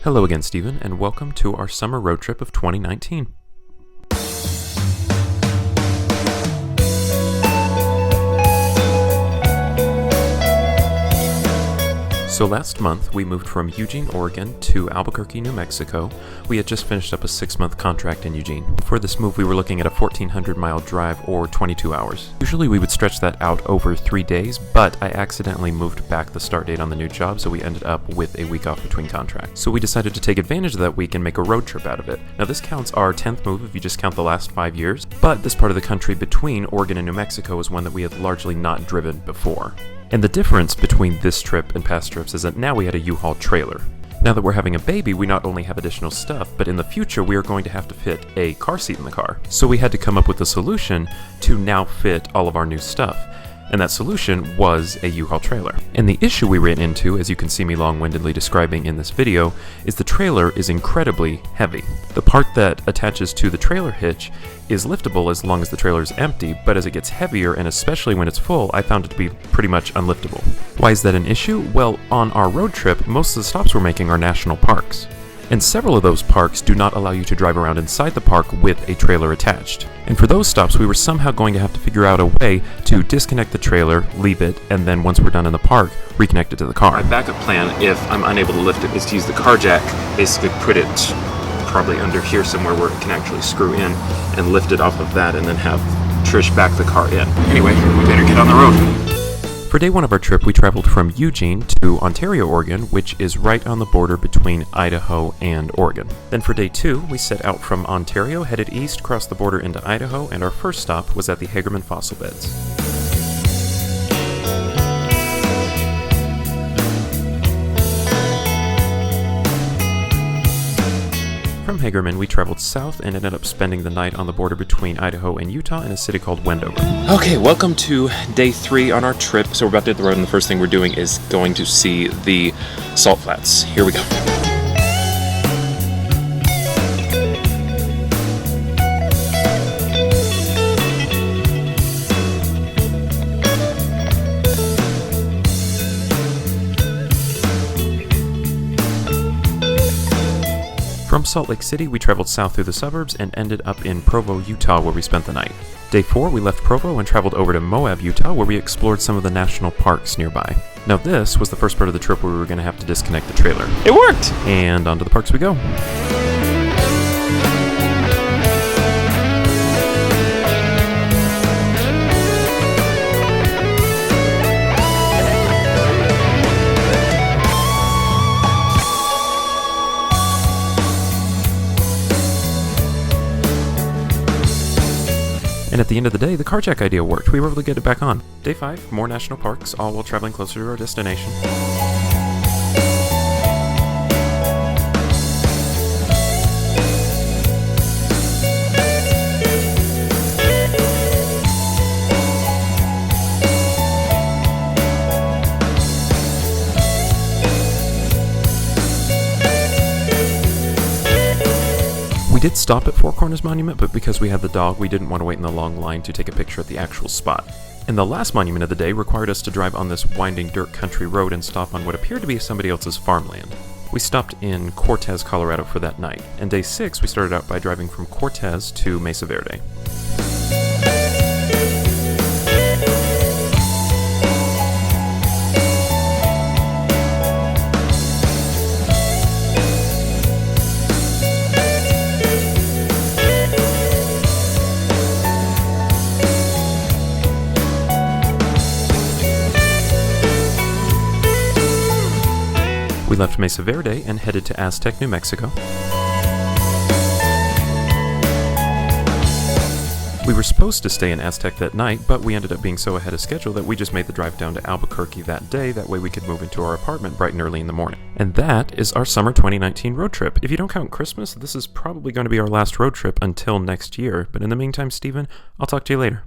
Hello again, Stephen, and welcome to our summer road trip of 2019. So last month, we moved from Eugene, Oregon to Albuquerque, New Mexico. We had just finished up a 6-month contract in Eugene. For this move, we were looking at a 1,400-mile drive or 22 hours. Usually we would stretch that out over 3 days, but I accidentally moved back the start date on the new job, so we ended up with a week off between contracts. So we decided to take advantage of that week and make a road trip out of it. Now this counts our 10th move if you just count the last 5 years, but this part of the country between Oregon and New Mexico is one that we had largely not driven before. And the difference between this trip and past trips is that now we had a U-Haul trailer. Now that we're having a baby, we not only have additional stuff, but in the future we are going to have to fit a car seat in the car. So we had to come up with a solution to now fit all of our new stuff. And that solution was a U-Haul trailer. And the issue we ran into, as you can see me long-windedly describing in this video, is the trailer is incredibly heavy. The part that attaches to the trailer hitch is liftable as long as the trailer is empty, but as it gets heavier, and especially when it's full, I found it to be pretty much unliftable. Why is that an issue? Well, on our road trip, most of the stops we're making are national parks. And several of those parks do not allow you to drive around inside the park with a trailer attached. And for those stops, we were somehow going to have to figure out a way to disconnect the trailer, leave it, and then once we're done in the park, reconnect it to the car. My backup plan, if I'm unable to lift it, is to use the car jack, basically put it probably under here somewhere where it can actually screw in, and lift it off of that, and then have Trish back the car in. Anyway, we better get on the road. For day one of our trip, we traveled from Eugene to Ontario, Oregon, which is right on the border between Idaho and Oregon. Then for day two, we set out from Ontario, headed east, crossed the border into Idaho, and our first stop was at the Hagerman Fossil Beds. From Hagerman, we traveled south and ended up spending the night on the border between Idaho and Utah in a city called Wendover. Okay, welcome to day 3 on our trip. So we're about to hit the road, and the first thing we're doing is going to see the salt flats. Here we go. From Salt Lake City, we traveled south through the suburbs and ended up in Provo, Utah, where we spent the night. Day 4, we left Provo and traveled over to Moab, Utah, where we explored some of the national parks nearby. Now this was the first part of the trip where we were going to have to disconnect the trailer. It worked! And onto the parks we go. And at the end of the day, the car jack idea worked. We were able to get it back on. Day 5, more national parks, all while traveling closer to our destination. We did stop at Four Corners Monument, but because we had the dog, we didn't want to wait in the long line to take a picture at the actual spot. And the last monument of the day required us to drive on this winding dirt country road and stop on what appeared to be somebody else's farmland. We stopped in Cortez, Colorado for that night, and day 6 we started out by driving from Cortez to Mesa Verde. We left Mesa Verde and headed to Aztec, New Mexico. We were supposed to stay in Aztec that night, but we ended up being so ahead of schedule that we just made the drive down to Albuquerque that day. That way we could move into our apartment bright and early in the morning. And that is our summer 2019 road trip. If you don't count Christmas, this is probably going to be our last road trip until next year. But in the meantime, Stephen, I'll talk to you later.